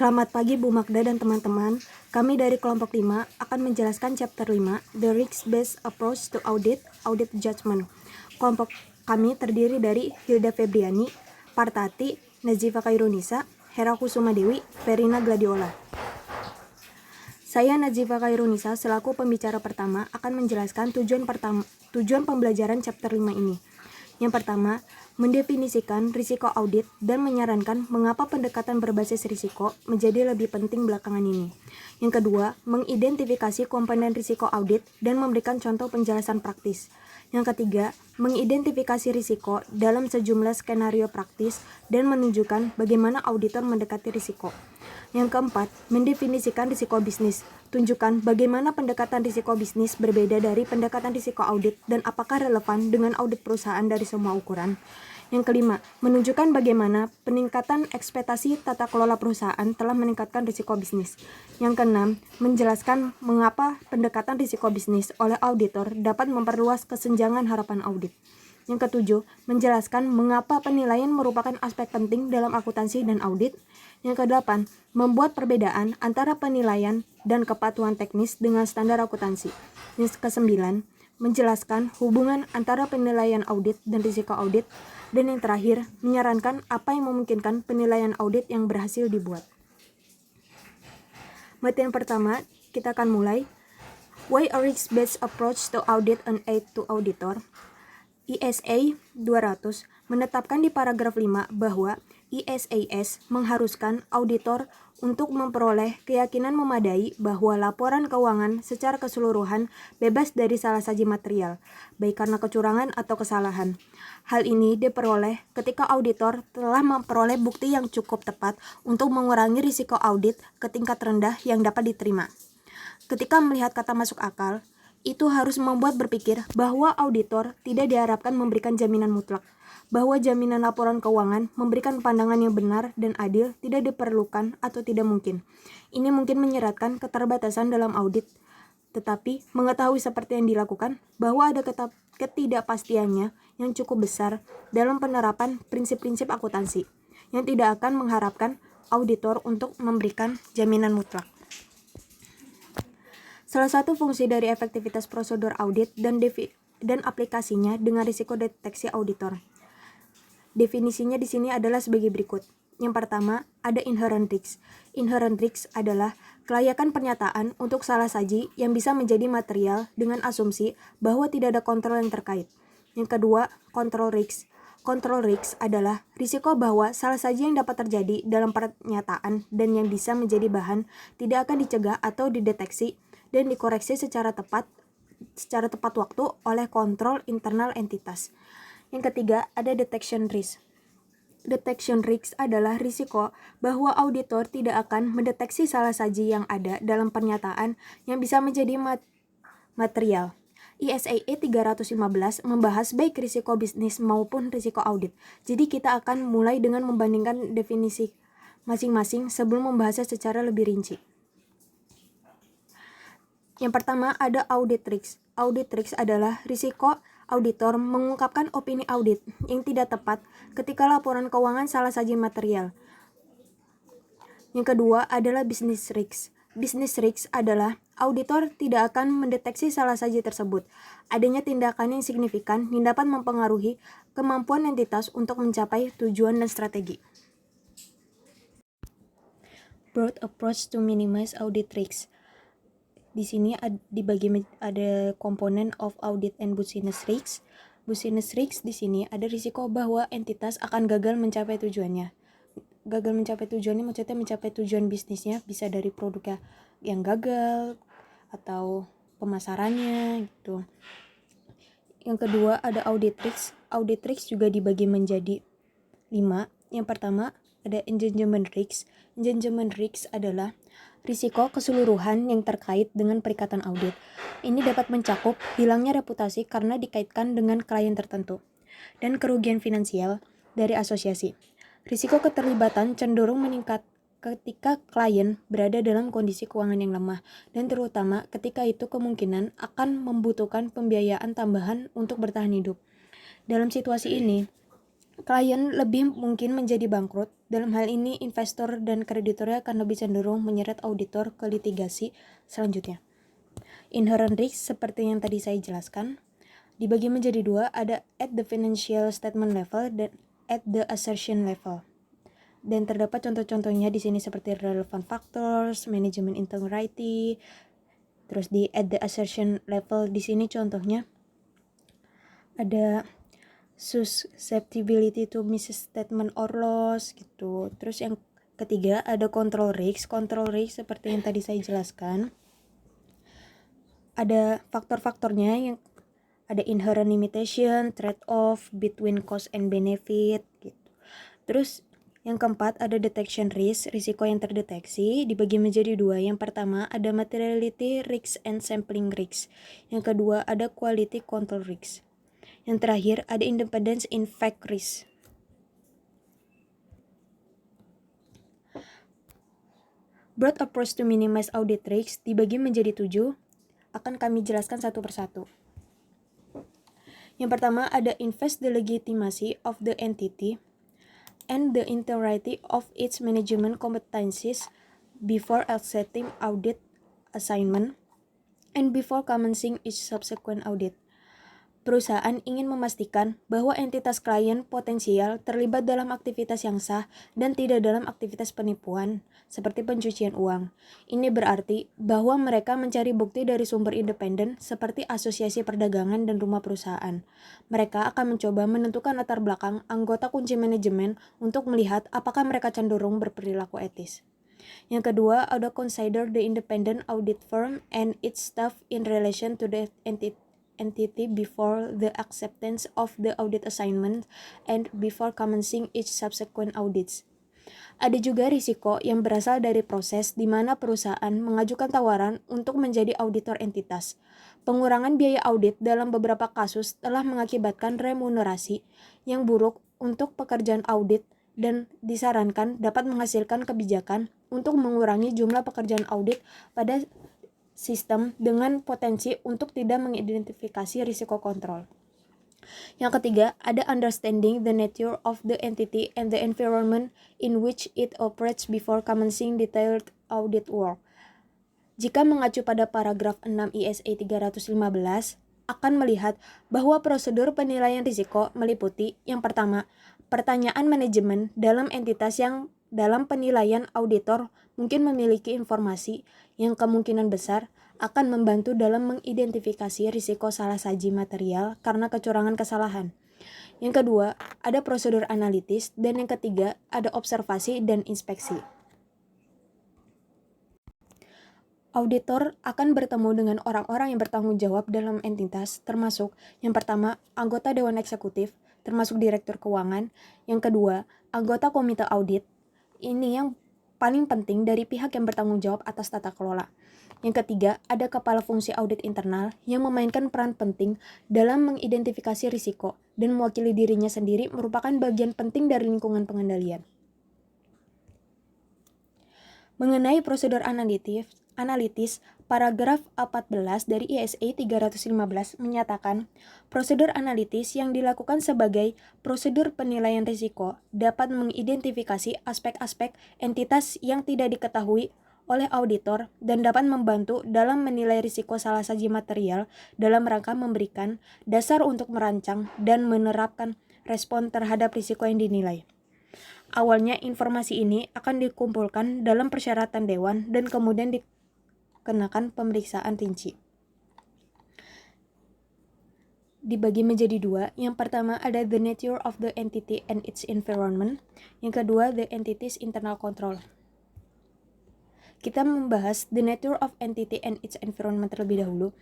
Selamat pagi Bu Magda dan teman-teman. Kami dari kelompok 5 akan menjelaskan chapter 5, The Risk-Based Approach to Audit, Audit Judgment. Kelompok kami terdiri dari Hilda Febriani, Partati, Nazifa Khairunisa, Hera Kusuma Dewi, Verina Gladiola. Saya Nazifa Khairunisa selaku pembicara pertama akan menjelaskan tujuan pembelajaran chapter 5 ini. Yang pertama, mendefinisikan risiko audit dan menyarankan mengapa pendekatan berbasis risiko menjadi lebih penting belakangan ini. Yang kedua, mengidentifikasi komponen risiko audit dan memberikan contoh penjelasan praktis. Yang ketiga, mengidentifikasi risiko dalam sejumlah skenario praktis dan menunjukkan bagaimana auditor mendekati risiko. Yang keempat, mendefinisikan risiko bisnis. Tunjukkan bagaimana pendekatan risiko bisnis berbeda dari pendekatan risiko audit dan apakah relevan dengan audit perusahaan dari semua ukuran. Yang kelima, menunjukkan bagaimana peningkatan ekspektasi tata kelola perusahaan telah meningkatkan risiko bisnis. Yang keenam, menjelaskan mengapa pendekatan risiko bisnis oleh auditor dapat memperluas kesenjangan harapan audit. Yang ketujuh, menjelaskan mengapa penilaian merupakan aspek penting dalam akuntansi dan audit. Yang kedelapan, membuat perbedaan antara penilaian dan kepatuhan teknis dengan standar akuntansi. Yang kesembilan, menjelaskan hubungan antara penilaian audit dan risiko audit. Dan yang terakhir, menyarankan apa yang memungkinkan penilaian audit yang berhasil dibuat. Materi pertama, kita akan mulai. Why a risk-based approach to audit and aid to auditor? ISA 200 menetapkan di paragraf 5 bahwa ISAS mengharuskan auditor untuk memperoleh keyakinan memadai bahwa laporan keuangan secara keseluruhan bebas dari salah saji material, baik karena kecurangan atau kesalahan. Hal ini diperoleh ketika auditor telah memperoleh bukti yang cukup tepat untuk mengurangi risiko audit ke tingkat rendah yang dapat diterima. Ketika melihat kata masuk akal, itu harus membuat berpikir bahwa auditor tidak diharapkan memberikan jaminan mutlak, bahwa jaminan laporan keuangan memberikan pandangan yang benar dan adil tidak diperlukan atau tidak mungkin. Ini mungkin menyeratkan keterbatasan dalam audit, tetapi mengetahui seperti yang dilakukan bahwa ada ketidakpastiannya yang cukup besar dalam penerapan prinsip-prinsip akuntansi, yang tidak akan mengharapkan auditor untuk memberikan jaminan mutlak. Salah satu fungsi dari efektivitas prosedur audit dan aplikasinya dengan risiko deteksi auditor. Definisinya di sini adalah sebagai berikut. Yang pertama, ada inherent risk. Inherent risk adalah kelayakan pernyataan untuk salah saji yang bisa menjadi material dengan asumsi bahwa tidak ada kontrol yang terkait. Yang kedua, control risk. Control risk adalah risiko bahwa salah saji yang dapat terjadi dalam pernyataan dan yang bisa menjadi bahan tidak akan dicegah atau dideteksi dan dikoreksi secara tepat waktu oleh kontrol internal entitas. Yang ketiga, ada detection risk. Detection risk adalah risiko bahwa auditor tidak akan mendeteksi salah saji yang ada dalam pernyataan yang bisa menjadi material. ISAE 315 membahas baik risiko bisnis maupun risiko audit. Jadi kita akan mulai dengan membandingkan definisi masing-masing sebelum membahasnya secara lebih rinci. Yang pertama ada audit risk. Audit risk adalah risiko auditor mengungkapkan opini audit yang tidak tepat ketika laporan keuangan salah saji material. Yang kedua adalah business risk. Business risk adalah auditor tidak akan mendeteksi salah saji tersebut. Adanya tindakan yang signifikan yang dapat mempengaruhi kemampuan entitas untuk mencapai tujuan dan strategi. Broad approach to minimize audit risk. Di sini ada komponen of audit and business risk. Business risk di sini ada risiko bahwa entitas akan gagal mencapai tujuannya. Gagal mencapai tujuannya maksudnya mencapai tujuan bisnisnya, bisa dari produknya yang gagal atau pemasarannya gitu. Yang kedua ada audit risk. Audit risk juga dibagi menjadi 5. Yang pertama ada engagement risk. Engagement risk adalah risiko keseluruhan yang terkait dengan perikatan audit. Ini dapat mencakup hilangnya reputasi karena dikaitkan dengan klien tertentu, dan kerugian finansial dari asosiasi. Risiko keterlibatan cenderung meningkat ketika klien berada dalam kondisi keuangan yang lemah, dan terutama ketika itu kemungkinan akan membutuhkan pembiayaan tambahan untuk bertahan hidup. Dalam situasi ini, Klien lebih mungkin menjadi bangkrut. Dalam hal ini, investor dan kreditornya akan lebih cenderung menyeret auditor ke litigasi selanjutnya. Inherent risk seperti yang tadi saya jelaskan dibagi menjadi dua, ada at the financial statement level dan at the assertion level. Dan terdapat contoh-contohnya di sini seperti relevant factors, management integrity. Terus di at the assertion level di sini contohnya ada susceptibility to misstatement or loss gitu. Terus yang ketiga ada control risk. Control risk seperti yang tadi saya jelaskan. Ada faktor-faktornya yang ada inherent limitation, trade-off between cost and benefit gitu. Terus yang keempat ada detection risk, risiko yang terdeteksi dibagi menjadi dua. Yang pertama ada materiality risk and sampling risk. Yang kedua ada quality control risk. Yang terakhir ada independence in fact risk. Broad approach to minimize audit risk dibagi menjadi 7. Akan kami jelaskan satu persatu. Yang pertama ada invest the legitimacy of the entity and the integrity of its management competencies before accepting audit assignment and before commencing each subsequent audit. Perusahaan ingin memastikan bahwa entitas klien potensial terlibat dalam aktivitas yang sah dan tidak dalam aktivitas penipuan, seperti pencucian uang. Ini berarti bahwa mereka mencari bukti dari sumber independen seperti asosiasi perdagangan dan rumah perusahaan. Mereka akan mencoba menentukan latar belakang anggota kunci manajemen untuk melihat apakah mereka cenderung berperilaku etis. Yang kedua, ada consider the independent audit firm and its staff in relation to the entity before the acceptance of the audit assignment and before commencing each subsequent audits. Ada juga risiko yang berasal dari proses di mana perusahaan mengajukan tawaran untuk menjadi auditor entitas. Pengurangan biaya audit dalam beberapa kasus telah mengakibatkan remunerasi yang buruk untuk pekerjaan audit dan disarankan dapat menghasilkan kebijakan untuk mengurangi jumlah pekerjaan audit pada sistem dengan potensi untuk tidak mengidentifikasi risiko kontrol. Yang ketiga, ada understanding the nature of the entity and the environment in which it operates before commencing detailed audit work. Jika mengacu pada paragraf 6 ISA 315, akan melihat bahwa prosedur penilaian risiko meliputi yang pertama, pertanyaan manajemen dalam entitas yang dalam penilaian auditor mungkin memiliki informasi yang kemungkinan besar akan membantu dalam mengidentifikasi risiko salah saji material karena kecurangan kesalahan. Yang kedua, ada prosedur analitis, dan yang ketiga, ada observasi dan inspeksi. Auditor akan bertemu dengan orang-orang yang bertanggung jawab dalam entitas, termasuk yang pertama, anggota Dewan Eksekutif, termasuk Direktur Keuangan. Yang kedua, anggota Komite Audit. Ini yang paling penting dari pihak yang bertanggung jawab atas tata kelola. Yang ketiga, ada kepala fungsi audit internal yang memainkan peran penting dalam mengidentifikasi risiko dan mewakili dirinya sendiri merupakan bagian penting dari lingkungan pengendalian. Mengenai prosedur analitis, paragraf 14 dari ISA 315 menyatakan, prosedur analitis yang dilakukan sebagai prosedur penilaian risiko dapat mengidentifikasi aspek-aspek entitas yang tidak diketahui oleh auditor dan dapat membantu dalam menilai risiko salah saji material dalam rangka memberikan dasar untuk merancang dan menerapkan respon terhadap risiko yang dinilai. Awalnya informasi ini akan dikumpulkan dalam persyaratan dewan dan kemudian dikenakan pemeriksaan rinci. Dibagi menjadi dua. Yang pertama ada the nature of the entity and its environment. Yang kedua the entity's internal control. Kita membahas the nature of entity and its environment terlebih dahulu.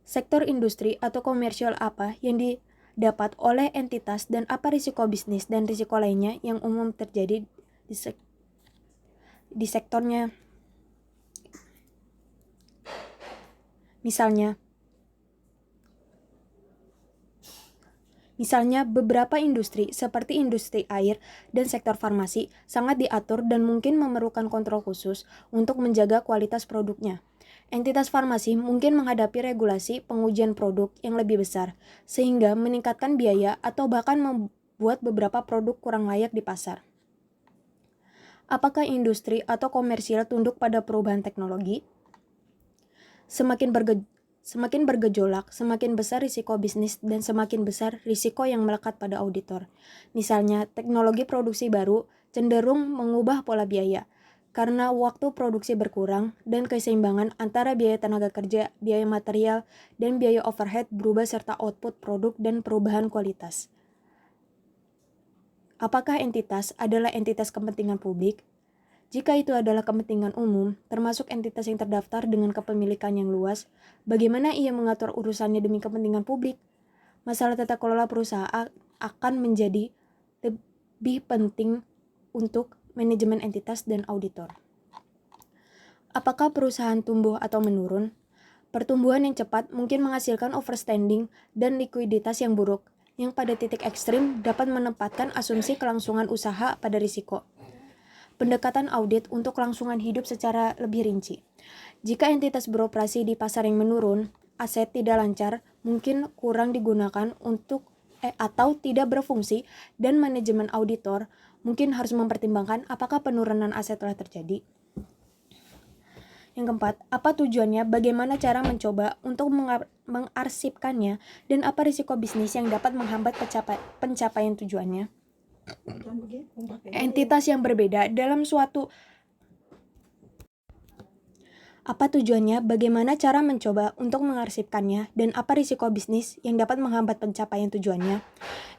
Sektor industri atau komersial apa yang didapat oleh entitas dan apa risiko bisnis dan risiko lainnya yang umum terjadi di sektornya. Misalnya beberapa industri seperti industri air dan sektor farmasi sangat diatur dan mungkin memerlukan kontrol khusus untuk menjaga kualitas produknya. Entitas farmasi mungkin menghadapi regulasi pengujian produk yang lebih besar, sehingga meningkatkan biaya atau bahkan membuat beberapa produk kurang layak di pasar. Apakah industri atau komersial tunduk pada perubahan teknologi? Semakin bergejolak, semakin besar risiko bisnis dan semakin besar risiko yang melekat pada auditor. Misalnya, teknologi produksi baru cenderung mengubah pola biaya karena waktu produksi berkurang dan keseimbangan antara biaya tenaga kerja, biaya material, dan biaya overhead berubah serta output produk dan perubahan kualitas. Apakah entitas adalah entitas kepentingan publik? Jika itu adalah kepentingan umum, termasuk entitas yang terdaftar dengan kepemilikan yang luas, bagaimana ia mengatur urusannya demi kepentingan publik? Masalah tata kelola perusahaan akan menjadi lebih penting untuk manajemen entitas dan auditor. Apakah perusahaan tumbuh atau menurun? Pertumbuhan yang cepat mungkin menghasilkan overstanding dan likuiditas yang buruk, yang pada titik ekstrim dapat menempatkan asumsi kelangsungan usaha pada risiko. Pendekatan audit untuk kelangsungan hidup secara lebih rinci. Jika entitas beroperasi di pasar yang menurun, aset tidak lancar, mungkin kurang digunakan atau tidak berfungsi, dan manajemen auditor mungkin harus mempertimbangkan apakah penurunan aset telah terjadi. Yang keempat, apa tujuannya, bagaimana cara mencoba untuk mengarsipkannya, dan apa risiko bisnis yang dapat menghambat pencapaian tujuannya. Entitas yang berbeda dalam suatu apa tujuannya, bagaimana cara mencoba untuk mengarsipkannya, dan apa risiko bisnis yang dapat menghambat pencapaian tujuannya.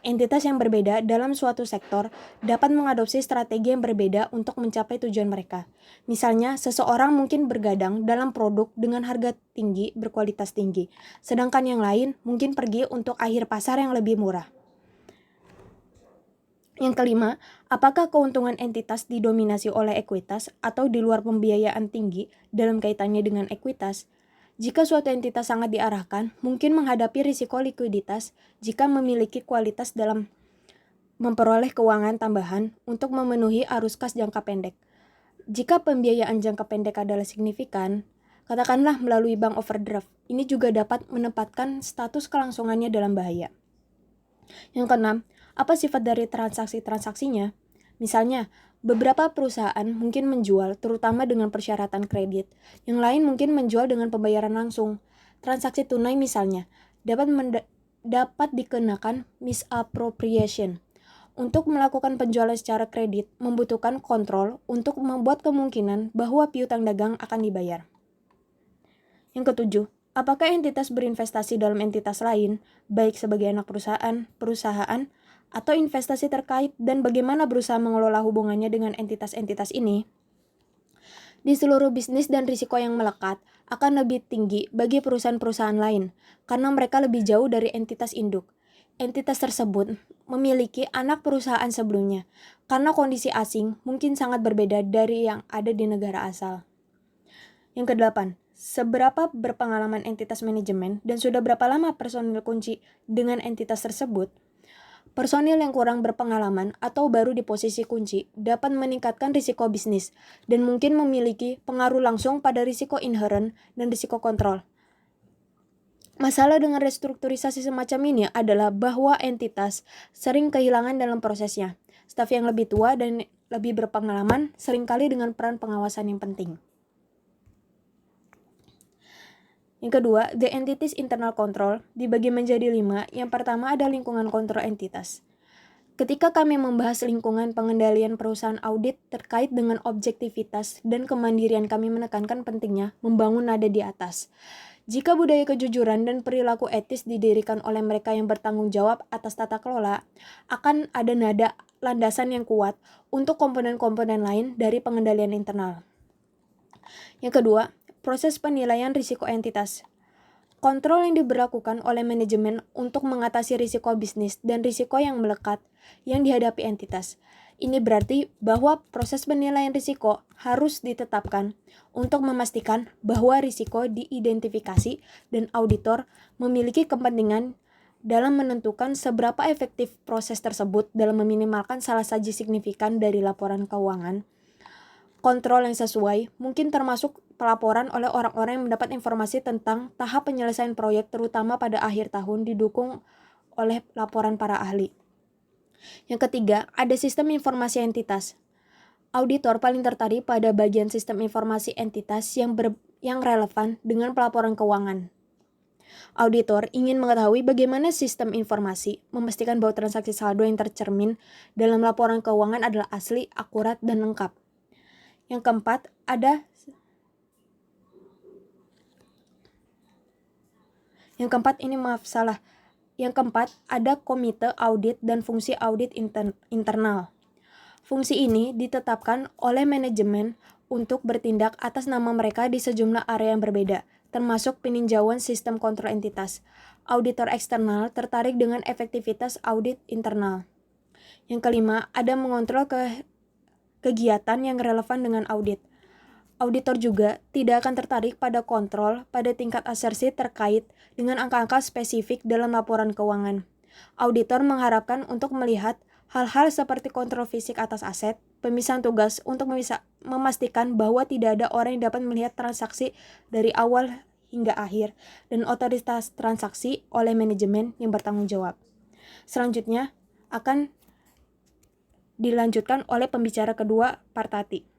Entitas yang berbeda dalam suatu sektor dapat mengadopsi strategi yang berbeda untuk mencapai tujuan mereka. Misalnya, seseorang mungkin bergadang dalam produk dengan harga tinggi berkualitas tinggi, sedangkan yang lain mungkin pergi untuk akhir pasar yang lebih murah. Yang kelima, apakah keuntungan entitas didominasi oleh ekuitas atau di luar pembiayaan tinggi dalam kaitannya dengan ekuitas? Jika suatu entitas sangat diarahkan, mungkin menghadapi risiko likuiditas jika memiliki kualitas dalam memperoleh keuangan tambahan untuk memenuhi arus kas jangka pendek. Jika pembiayaan jangka pendek adalah signifikan, katakanlah melalui bank overdraft, ini juga dapat menempatkan status kelangsungannya dalam bahaya. Yang keenam, apa sifat dari transaksi-transaksinya? Misalnya, beberapa perusahaan mungkin menjual terutama dengan persyaratan kredit, yang lain mungkin menjual dengan pembayaran langsung. Transaksi tunai misalnya, dapat dikenakan misappropriation. Untuk melakukan penjualan secara kredit, membutuhkan kontrol untuk membuat kemungkinan bahwa piutang dagang akan dibayar. Yang ketujuh, apakah entitas berinvestasi dalam entitas lain, baik sebagai anak perusahaan, atau investasi terkait, dan bagaimana berusaha mengelola hubungannya dengan entitas-entitas ini? Di seluruh bisnis dan risiko yang melekat akan lebih tinggi bagi perusahaan-perusahaan lain, karena mereka lebih jauh dari entitas induk. Entitas tersebut memiliki anak perusahaan sebelumnya, karena kondisi asing mungkin sangat berbeda dari yang ada di negara asal. Yang kedelapan, seberapa berpengalaman entitas manajemen dan sudah berapa lama personil kunci dengan entitas tersebut? Personil yang kurang berpengalaman atau baru di posisi kunci dapat meningkatkan risiko bisnis dan mungkin memiliki pengaruh langsung pada risiko inherent dan risiko kontrol. Masalah dengan restrukturisasi semacam ini adalah bahwa entitas sering kehilangan dalam prosesnya. Staf yang lebih tua dan lebih berpengalaman seringkali dengan peran pengawasan yang penting. Yang kedua, the entities internal control dibagi menjadi 5. Yang pertama ada lingkungan kontrol entitas. Ketika kami membahas lingkungan pengendalian perusahaan audit terkait dengan objektivitas dan kemandirian, kami menekankan pentingnya membangun nada di atas. Jika budaya kejujuran dan perilaku etis didirikan oleh mereka yang bertanggung jawab atas tata kelola, akan ada nada landasan yang kuat untuk komponen-komponen lain dari pengendalian internal. Yang kedua, proses penilaian risiko entitas. Kontrol yang diberlakukan oleh manajemen untuk mengatasi risiko bisnis dan risiko yang melekat yang dihadapi entitas. Ini berarti bahwa proses penilaian risiko harus ditetapkan untuk memastikan bahwa risiko diidentifikasi dan auditor memiliki kepentingan dalam menentukan seberapa efektif proses tersebut dalam meminimalkan salah satu signifikan dari laporan keuangan. Kontrol yang sesuai mungkin termasuk pelaporan oleh orang-orang yang mendapat informasi tentang tahap penyelesaian proyek terutama pada akhir tahun didukung oleh laporan para ahli. Yang ketiga, ada sistem informasi entitas. Auditor paling tertarik pada bagian sistem informasi entitas yang relevan dengan pelaporan keuangan. Auditor ingin mengetahui bagaimana sistem informasi memastikan bahwa transaksi saldo yang tercermin dalam laporan keuangan adalah asli, akurat, dan lengkap. Yang keempat, ada komite audit dan fungsi audit internal. Fungsi ini ditetapkan oleh manajemen untuk bertindak atas nama mereka di sejumlah area yang berbeda, termasuk peninjauan sistem kontrol entitas. Auditor eksternal tertarik dengan efektivitas audit internal. Yang kelima, ada mengontrol kegiatan yang relevan dengan audit. Auditor juga tidak akan tertarik pada kontrol pada tingkat asersi terkait dengan angka-angka spesifik dalam laporan keuangan. Auditor mengharapkan untuk melihat hal-hal seperti kontrol fisik atas aset, pemisahan tugas untuk memastikan bahwa tidak ada orang yang dapat melihat transaksi dari awal hingga akhir, dan otoritas transaksi oleh manajemen yang bertanggung jawab. Selanjutnya akan dilanjutkan oleh pembicara kedua, Partati.